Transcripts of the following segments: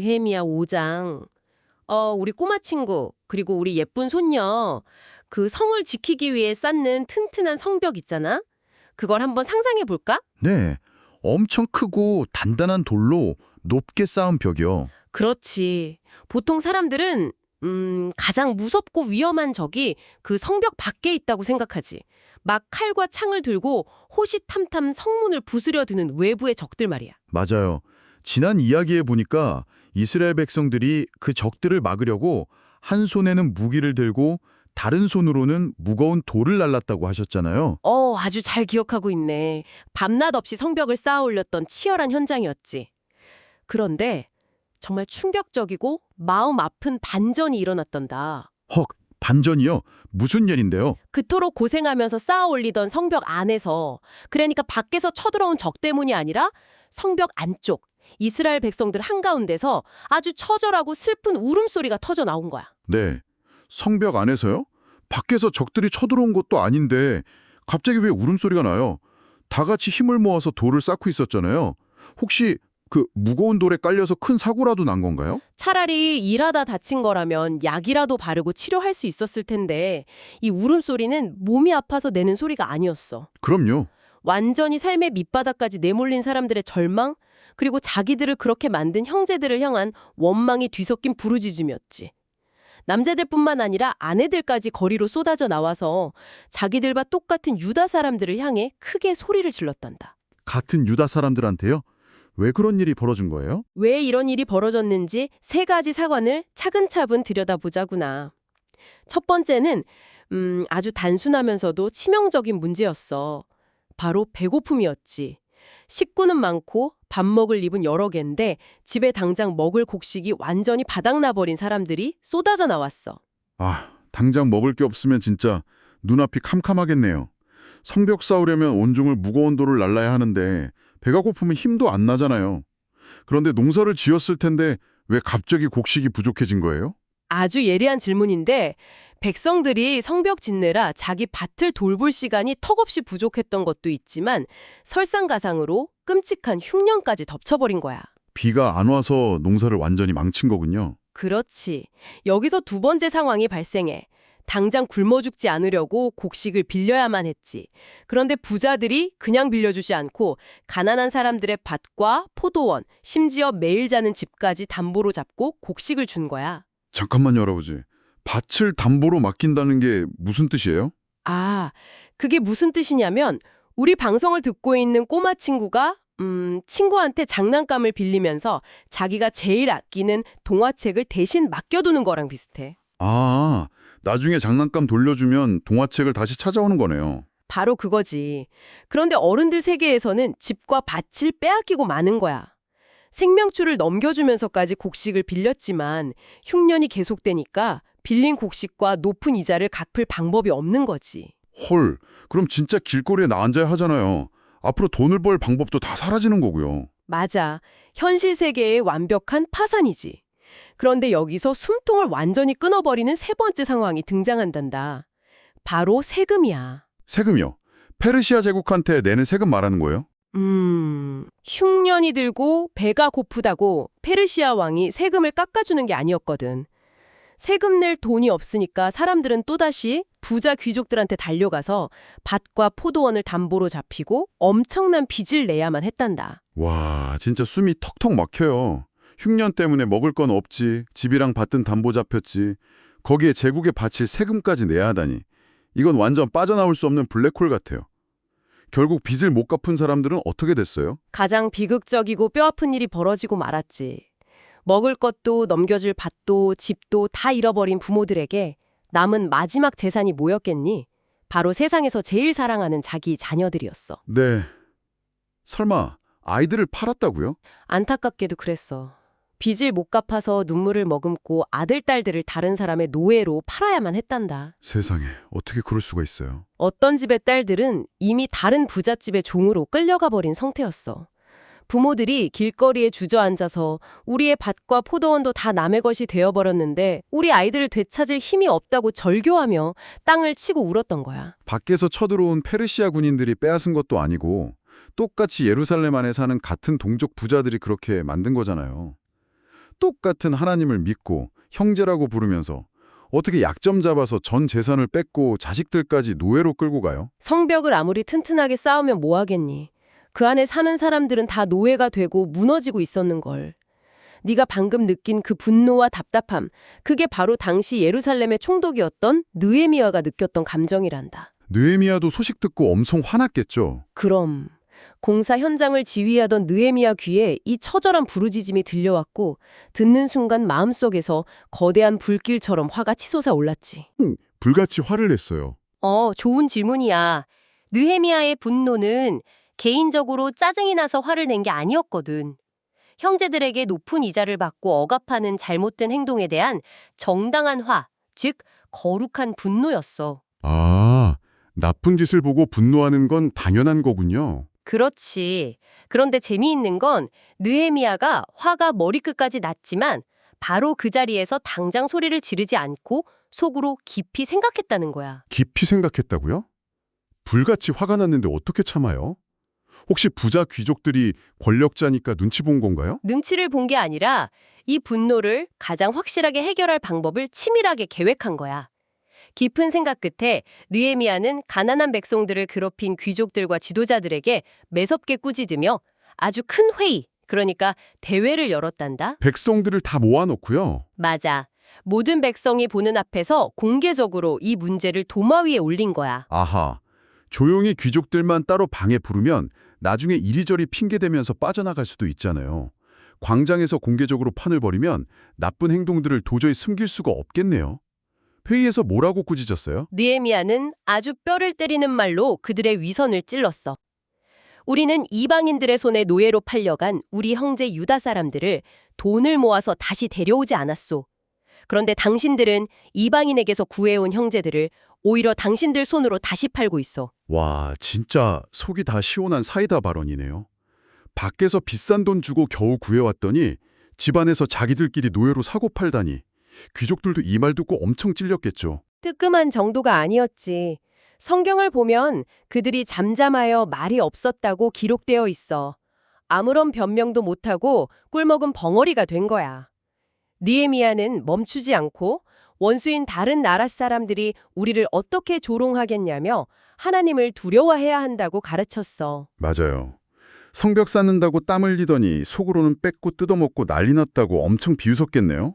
느헤미야 5장. 우리 꼬마 친구, 그리고 우리 예쁜 손녀, 그 성을 지키기 위해 쌓는 튼튼한 성벽 있잖아? 그걸 한번 상상해 볼까? 네, 엄청 크고 단단한 돌로 높게 쌓은 벽이요. 그렇지. 보통 사람들은 가장 무섭고 위험한 적이 그 성벽 밖에 있다고 생각하지. 막 칼과 창을 들고 호시탐탐 성문을 부수려 드는 외부의 적들 말이야. 맞아요. 지난 이야기에 보니까 이스라엘 백성들이 그 적들을 막으려고 한 손에는 무기를 들고 다른 손으로는 무거운 돌을 날랐다고 하셨잖아요. 아주 잘 기억하고 있네. 밤낮 없이 성벽을 쌓아 올렸던 치열한 현장이었지. 그런데 정말 충격적이고 마음 아픈 반전이 일어났단다. 헉, 반전이요? 무슨 일인데요? 그토록 고생하면서 쌓아 올리던 성벽 안에서, 그러니까 밖에서 쳐들어온 적 때문이 아니라 성벽 안쪽, 이스라엘 백성들 한가운데서 아주 처절하고 슬픈 울음소리가 터져 나온 거야. 네, 성벽 안에서요? 밖에서 적들이 쳐들어온 것도 아닌데 갑자기 왜 울음소리가 나요? 다 같이 힘을 모아서 돌을 쌓고 있었잖아요. 혹시 그 무거운 돌에 깔려서 큰 사고라도 난 건가요? 차라리 일하다 다친 거라면 약이라도 바르고 치료할 수 있었을 텐데 이 울음소리는 몸이 아파서 내는 소리가 아니었어. 그럼요. 완전히 삶의 밑바닥까지 내몰린 사람들의 절망, 그리고 자기들을 그렇게 만든 형제들을 향한 원망이 뒤섞인 부르짖음이었지. 남자들뿐만 아니라 아내들까지 거리로 쏟아져 나와서 자기들과 똑같은 유다 사람들을 향해 크게 소리를 질렀단다. 같은 유다 사람들한테요? 왜 그런 일이 벌어진 거예요? 왜 이런 일이 벌어졌는지 세 가지 사관을 차근차근 들여다보자구나. 첫 번째는 아주 단순하면서도 치명적인 문제였어. 바로 배고픔이었지. 식구는 많고 밥 먹을 입은 여러 개인데 집에 당장 먹을 곡식이 완전히 바닥나버린 사람들이 쏟아져 나왔어. 아, 당장 먹을 게 없으면 진짜 눈앞이 캄캄하겠네요. 성벽 쌓으려면 온종일 무거운 돌을 날라야 하는데 배가 고프면 힘도 안 나잖아요. 그런데 농사를 지었을 텐데 왜 갑자기 곡식이 부족해진 거예요? 아주 예리한 질문인데 백성들이 성벽 짓느라 자기 밭을 돌볼 시간이 턱없이 부족했던 것도 있지만 설상가상으로 끔찍한 흉년까지 덮쳐버린 거야. 비가 안 와서 농사를 완전히 망친 거군요. 그렇지. 여기서 두 번째 상황이 발생해. 당장 굶어 죽지 않으려고 곡식을 빌려야만 했지. 그런데 부자들이 그냥 빌려주지 않고 가난한 사람들의 밭과 포도원, 심지어 매일 자는 집까지 담보로 잡고 곡식을 준 거야. 잠깐만요, 할아버지. 밭을 담보로 맡긴다는 게 무슨 뜻이에요? 아, 그게 무슨 뜻이냐면 우리 방송을 듣고 있는 꼬마 친구가 친구한테 장난감을 빌리면서 자기가 제일 아끼는 동화책을 대신 맡겨두는 거랑 비슷해. 아, 나중에 장난감 돌려주면 동화책을 다시 찾아오는 거네요. 바로 그거지. 그런데 어른들 세계에서는 집과 밭을 빼앗기고 마는 거야. 생명줄을 넘겨주면서까지 곡식을 빌렸지만 흉년이 계속되니까 빌린 곡식과 높은 이자를 갚을 방법이 없는 거지. 헐, 그럼 진짜 길거리에 나앉아야 하잖아요. 앞으로 돈을 벌 방법도 다 사라지는 거고요. 맞아. 현실 세계의 완벽한 파산이지. 그런데 여기서 숨통을 완전히 끊어버리는 세 번째 상황이 등장한단다. 바로 세금이야. 세금이요? 페르시아 제국한테 내는 세금 말하는 거예요? 흉년이 들고 배가 고프다고 페르시아 왕이 세금을 깎아주는 게 아니었거든. 세금 낼 돈이 없으니까 사람들은 또다시 부자 귀족들한테 달려가서 밭과 포도원을 담보로 잡히고 엄청난 빚을 내야만 했단다. 와, 진짜 숨이 턱턱 막혀요. 흉년 때문에 먹을 건 없지, 집이랑 밭은 담보 잡혔지, 거기에 제국에 바칠 세금까지 내야 하다니. 이건 완전 빠져나올 수 없는 블랙홀 같아요. 결국 빚을 못 갚은 사람들은 어떻게 됐어요? 가장 비극적이고 뼈아픈 일이 벌어지고 말았지. 먹을 것도 넘겨줄 밭도 집도 다 잃어버린 부모들에게 남은 마지막 재산이 뭐였겠니? 바로 세상에서 제일 사랑하는 자기 자녀들이었어. 네. 설마 아이들을 팔았다고요? 안타깝게도 그랬어. 빚을 못 갚아서 눈물을 머금고 아들, 딸들을 다른 사람의 노예로 팔아야만 했단다. 세상에, 어떻게 그럴 수가 있어요? 어떤 집의 딸들은 이미 다른 부잣집의 종으로 끌려가 버린 상태였어. 부모들이 길거리에 주저앉아서 우리의 밭과 포도원도 다 남의 것이 되어버렸는데 우리 아이들을 되찾을 힘이 없다고 절교하며 땅을 치고 울었던 거야. 밖에서 쳐들어온 페르시아 군인들이 빼앗은 것도 아니고 똑같이 예루살렘 안에 사는 같은 동족 부자들이 그렇게 만든 거잖아요. 똑같은 하나님을 믿고 형제라고 부르면서 어떻게 약점 잡아서 전 재산을 뺏고 자식들까지 노예로 끌고 가요? 성벽을 아무리 튼튼하게 쌓으면 뭐 하겠니? 그 안에 사는 사람들은 다 노예가 되고 무너지고 있었는걸. 네가 방금 느낀 그 분노와 답답함, 그게 바로 당시 예루살렘의 총독이었던 느헤미야가 느꼈던 감정이란다. 느헤미야도 소식 듣고 엄청 화났겠죠. 그럼 공사 현장을 지휘하던 느헤미야 귀에 이 처절한 부르짖음이 들려왔고 듣는 순간 마음속에서 거대한 불길처럼 화가 치솟아 올랐지. 불같이 화를 냈어요. 좋은 질문이야. 느헤미야의 분노는 개인적으로 짜증이 나서 화를 낸 게 아니었거든. 형제들에게 높은 이자를 받고 억압하는 잘못된 행동에 대한 정당한 화, 즉 거룩한 분노였어. 아, 나쁜 짓을 보고 분노하는 건 당연한 거군요. 그렇지. 그런데 재미있는 건 느헤미야가 화가 머리끝까지 났지만 바로 그 자리에서 당장 소리를 지르지 않고 속으로 깊이 생각했다는 거야. 깊이 생각했다고요? 불같이 화가 났는데 어떻게 참아요? 혹시 부자 귀족들이 권력자니까 눈치 본 건가요? 눈치를 본 게 아니라 이 분노를 가장 확실하게 해결할 방법을 치밀하게 계획한 거야. 깊은 생각 끝에 느헤미야는 가난한 백성들을 괴롭힌 귀족들과 지도자들에게 매섭게 꾸짖으며 아주 큰 회의, 그러니까 대회를 열었단다. 백성들을 다 모아놓고요. 맞아. 모든 백성이 보는 앞에서 공개적으로 이 문제를 도마 위에 올린 거야. 아하, 조용히 귀족들만 따로 방에 부르면 나중에 이리저리 핑계대면서 빠져나갈 수도 있잖아요. 광장에서 공개적으로 판을 벌이면 나쁜 행동들을 도저히 숨길 수가 없겠네요. 회의에서 뭐라고 꾸짖었어요? 느헤미야는 아주 뼈를 때리는 말로 그들의 위선을 찔렀어. 우리는 이방인들의 손에 노예로 팔려간 우리 형제 유다 사람들을 돈을 모아서 다시 데려오지 않았소. 그런데 당신들은 이방인에게서 구해온 형제들을 오히려 당신들 손으로 다시 팔고 있어. 와, 진짜 속이 다 시원한 사이다 발언이네요. 밖에서 비싼 돈 주고 겨우 구해왔더니 집안에서 자기들끼리 노예로 사고 팔다니. 귀족들도 이 말 듣고 엄청 찔렸겠죠. 뜨끔한 정도가 아니었지. 성경을 보면 그들이 잠잠하여 말이 없었다고 기록되어 있어. 아무런 변명도 못하고 꿀먹은 벙어리가 된 거야. 느헤미야는 멈추지 않고 원수인 다른 나라 사람들이 우리를 어떻게 조롱하겠냐며 하나님을 두려워해야 한다고 가르쳤어. 맞아요. 성벽 쌓는다고 땀 흘리더니 속으로는 뺏고 뜯어먹고 난리 났다고 엄청 비웃었겠네요.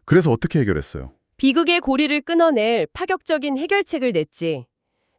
그래서 어떻게 해결했어요? 비극의 고리를 끊어낼 파격적인 해결책을 냈지.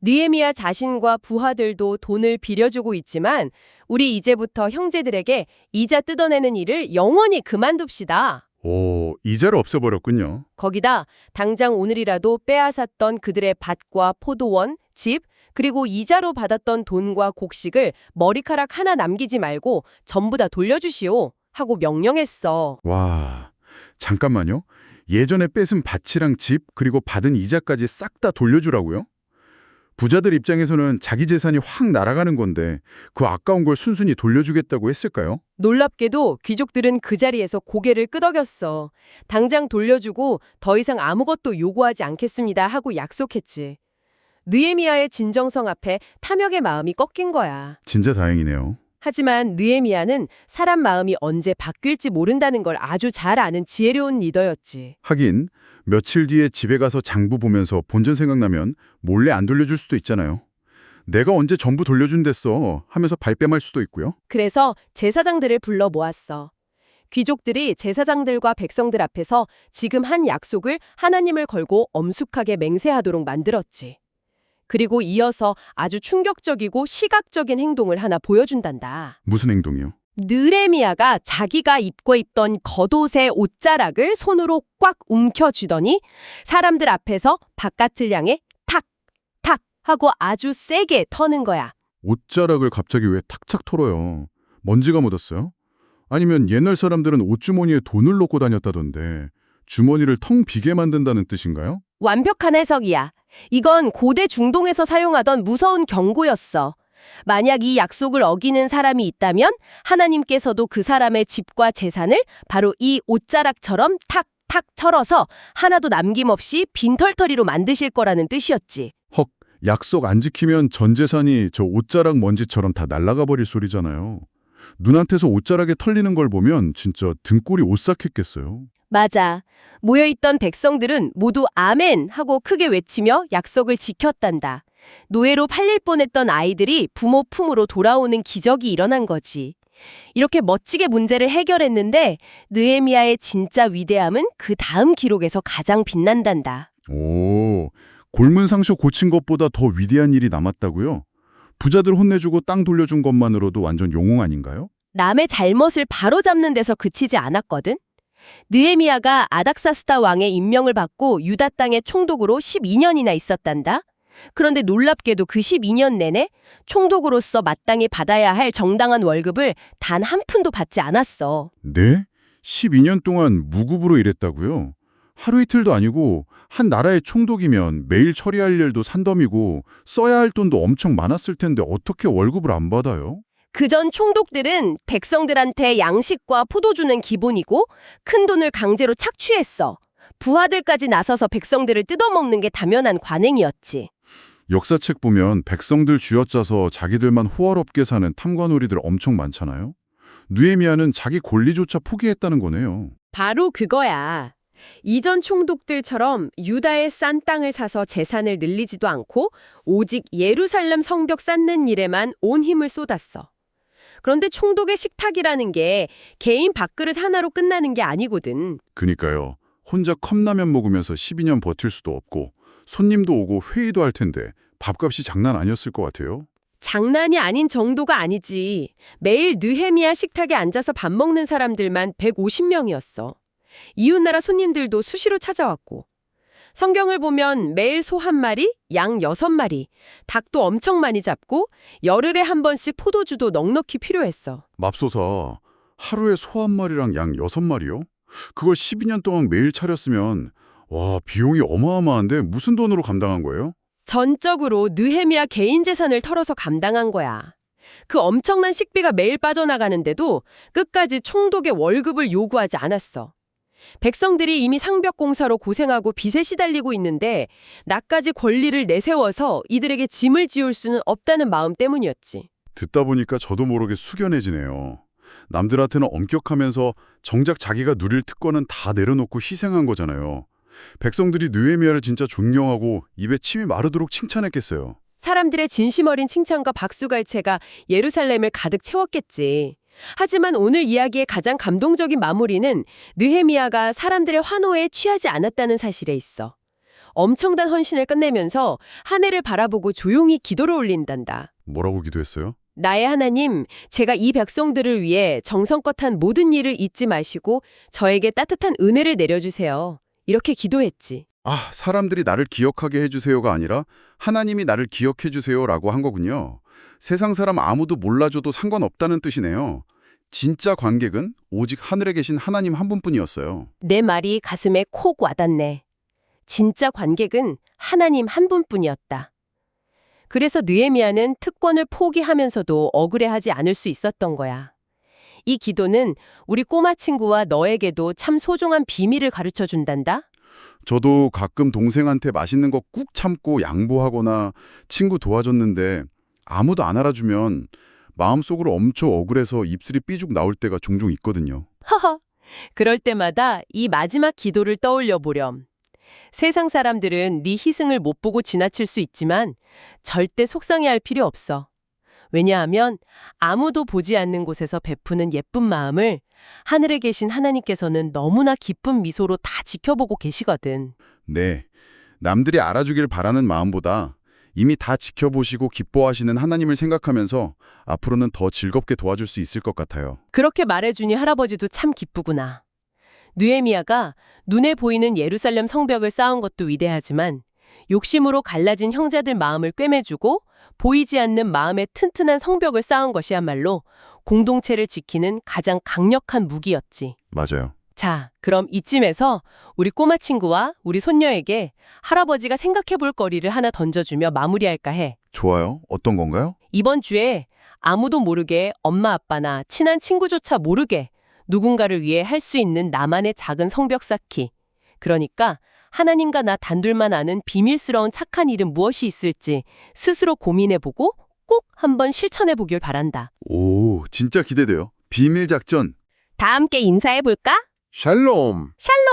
느헤미야 자신과 부하들도 돈을 빌려주고 있지만 우리 이제부터 형제들에게 이자 뜯어내는 일을 영원히 그만둡시다. 오, 이자를 없애버렸군요. 거기다 당장 오늘이라도 빼앗았던 그들의 밭과 포도원, 집, 그리고 이자로 받았던 돈과 곡식을 머리카락 하나 남기지 말고 전부 다 돌려주시오 하고 명령했어. 와, 잠깐만요. 예전에 뺏은 밭이랑 집 그리고 받은 이자까지 싹 다 돌려주라고요? 부자들 입장에서는 자기 재산이 확 날아가는 건데 그 아까운 걸 순순히 돌려주겠다고 했을까요? 놀랍게도 귀족들은 그 자리에서 고개를 끄덕였어. 당장 돌려주고 더 이상 아무것도 요구하지 않겠습니다 하고 약속했지. 느헤미야의 진정성 앞에 탐욕의 마음이 꺾인 거야. 진짜 다행이네요. 하지만 느헤미야는 사람 마음이 언제 바뀔지 모른다는 걸 아주 잘 아는 지혜로운 리더였지. 하긴 며칠 뒤에 집에 가서 장부 보면서 본전 생각나면 몰래 안 돌려줄 수도 있잖아요. 내가 언제 전부 돌려준댔어 하면서 발뺌할 수도 있고요. 그래서 제사장들을 불러 모았어. 귀족들이 제사장들과 백성들 앞에서 지금 한 약속을 하나님을 걸고 엄숙하게 맹세하도록 만들었지. 그리고 이어서 아주 충격적이고 시각적인 행동을 하나 보여준단다. 무슨 행동이요? 느헤미야가 자기가 입고 있던 겉옷의 옷자락을 손으로 꽉 움켜쥐더니 사람들 앞에서 바깥을 향해 탁, 탁 하고 아주 세게 터는 거야. 옷자락을 갑자기 왜 탁탁 털어요? 먼지가 묻었어요? 아니면 옛날 사람들은 옷주머니에 돈을 넣고 다녔다던데 주머니를 텅 비게 만든다는 뜻인가요? 완벽한 해석이야. 이건 고대 중동에서 사용하던 무서운 경고였어. 만약 이 약속을 어기는 사람이 있다면 하나님께서도 그 사람의 집과 재산을 바로 이 옷자락처럼 탁탁 털어서 하나도 남김없이 빈털터리로 만드실 거라는 뜻이었지. 헉, 약속 안 지키면 전 재산이 저 옷자락 먼지처럼 다 날아가 버릴 소리잖아요. 눈앞에서 옷자락에 털리는 걸 보면 진짜 등골이 오싹했겠어요. 맞아. 모여있던 백성들은 모두 아멘 하고 크게 외치며 약속을 지켰단다. 노예로 팔릴 뻔했던 아이들이 부모 품으로 돌아오는 기적이 일어난 거지. 이렇게 멋지게 문제를 해결했는데 느헤미야의 진짜 위대함은 그 다음 기록에서 가장 빛난단다. 오, 골문 상쇼 고친 것보다 더 위대한 일이 남았다고요? 부자들 혼내주고 땅 돌려준 것만으로도 완전 영웅 아닌가요? 남의 잘못을 바로잡는 데서 그치지 않았거든. 느헤미야가 아닥사스다 왕의 임명을 받고 유다 땅의 총독으로 12년이나 있었단다. 그런데 놀랍게도 그 12년 내내 총독으로서 마땅히 받아야 할 정당한 월급을 단 한 푼도 받지 않았어. 네? 12년 동안 무급으로 일했다고요? 하루 이틀도 아니고 한 나라의 총독이면 매일 처리할 일도 산더미고 써야 할 돈도 엄청 많았을 텐데 어떻게 월급을 안 받아요? 그전 총독들은 백성들한테 양식과 포도주는 기본이고 큰 돈을 강제로 착취했어. 부하들까지 나서서 백성들을 뜯어먹는 게 당연한 관행이었지. 역사책 보면 백성들 쥐어짜서 자기들만 호화롭게 사는 탐관오리들 엄청 많잖아요. 느헤미야는 자기 권리조차 포기했다는 거네요. 바로 그거야. 이전 총독들처럼 유다의 싼 땅을 사서 재산을 늘리지도 않고 오직 예루살렘 성벽 쌓는 일에만 온 힘을 쏟았어. 그런데 총독의 식탁이라는 게 개인 밥그릇 하나로 끝나는 게 아니거든. 그니까요. 혼자 컵라면 먹으면서 12년 버틸 수도 없고 손님도 오고 회의도 할 텐데 밥값이 장난 아니었을 것 같아요. 장난이 아닌 정도가 아니지. 매일 느헤미야 식탁에 앉아서 밥 먹는 사람들만 150명이었어. 이웃나라 손님들도 수시로 찾아왔고. 성경을 보면 매일 소 1마리, 양 6마리, 닭도 엄청 많이 잡고 열흘에 한 번씩 포도주도 넉넉히 필요했어. 맙소사, 하루에 소 1마리랑 양 6마리요? 그걸 12년 동안 매일 차렸으면 와, 비용이 어마어마한데 무슨 돈으로 감당한 거예요? 전적으로 느헤미야 개인 재산을 털어서 감당한 거야. 그 엄청난 식비가 매일 빠져나가는데도 끝까지 총독의 월급을 요구하지 않았어. 백성들이 이미 상벽공사로 고생하고 빚에 시달리고 있는데 나까지 권리를 내세워서 이들에게 짐을 지울 수는 없다는 마음 때문이었지. 듣다 보니까 저도 모르게 숙연해지네요. 남들한테는 엄격하면서 정작 자기가 누릴 특권은 다 내려놓고 희생한 거잖아요. 백성들이 느헤미야를 진짜 존경하고 입에 침이 마르도록 칭찬했겠어요. 사람들의 진심 어린 칭찬과 박수갈채가 예루살렘을 가득 채웠겠지. 하지만 오늘 이야기의 가장 감동적인 마무리는 느헤미야가 사람들의 환호에 취하지 않았다는 사실에 있어. 엄청난 헌신을 끝내면서 한 해를 바라보고 조용히 기도를 올린단다. 뭐라고 기도했어요? 나의 하나님, 제가 이 백성들을 위해 정성껏 한 모든 일을 잊지 마시고 저에게 따뜻한 은혜를 내려주세요. 이렇게 기도했지. 아, 사람들이 나를 기억하게 해주세요가 아니라 하나님이 나를 기억해 주세요라고 한 거군요. 세상 사람 아무도 몰라줘도 상관없다는 뜻이네요. 진짜 관객은 오직 하늘에 계신 하나님 한 분뿐이었어요. 내 말이 가슴에 콕 와닿네. 진짜 관객은 하나님 한 분뿐이었다. 그래서 느헤미야는 특권을 포기하면서도 억울해하지 않을 수 있었던 거야. 이 기도는 우리 꼬마 친구와 너에게도 참 소중한 비밀을 가르쳐 준단다. 저도 가끔 동생한테 맛있는 거 꾹 참고 양보하거나 친구 도와줬는데 아무도 안 알아주면 마음속으로 엄청 억울해서 입술이 삐죽 나올 때가 종종 있거든요. 허허. 그럴 때마다 이 마지막 기도를 떠올려 보렴. 세상 사람들은 네 희생을 못 보고 지나칠 수 있지만 절대 속상해할 필요 없어. 왜냐하면 아무도 보지 않는 곳에서 베푸는 예쁜 마음을 하늘에 계신 하나님께서는 너무나 기쁜 미소로 다 지켜보고 계시거든. 네, 남들이 알아주길 바라는 마음보다 이미 다 지켜보시고 기뻐하시는 하나님을 생각하면서 앞으로는 더 즐겁게 도와줄 수 있을 것 같아요. 그렇게 말해주니 할아버지도 참 기쁘구나. 느헤미야가 눈에 보이는 예루살렘 성벽을 쌓은 것도 위대하지만 욕심으로 갈라진 형제들 마음을 꿰매주고 보이지 않는 마음의 튼튼한 성벽을 쌓은 것이야말로 공동체를 지키는 가장 강력한 무기였지. 맞아요. 자, 그럼 이쯤에서 우리 꼬마 친구와 우리 손녀에게 할아버지가 생각해 볼 거리를 하나 던져주며 마무리할까 해. 좋아요. 어떤 건가요? 이번 주에 아무도 모르게 엄마 아빠나 친한 친구조차 모르게 누군가를 위해 할 수 있는 나만의 작은 성벽 쌓기. 그러니까 하나님과 나 단둘만 아는 비밀스러운 착한 일은 무엇이 있을지 스스로 고민해보고 꼭 한번 실천해 보길 바란다. 오, 진짜 기대돼요. 비밀 작전. 다 함께 인사해 볼까? 샬롬. 샬롬!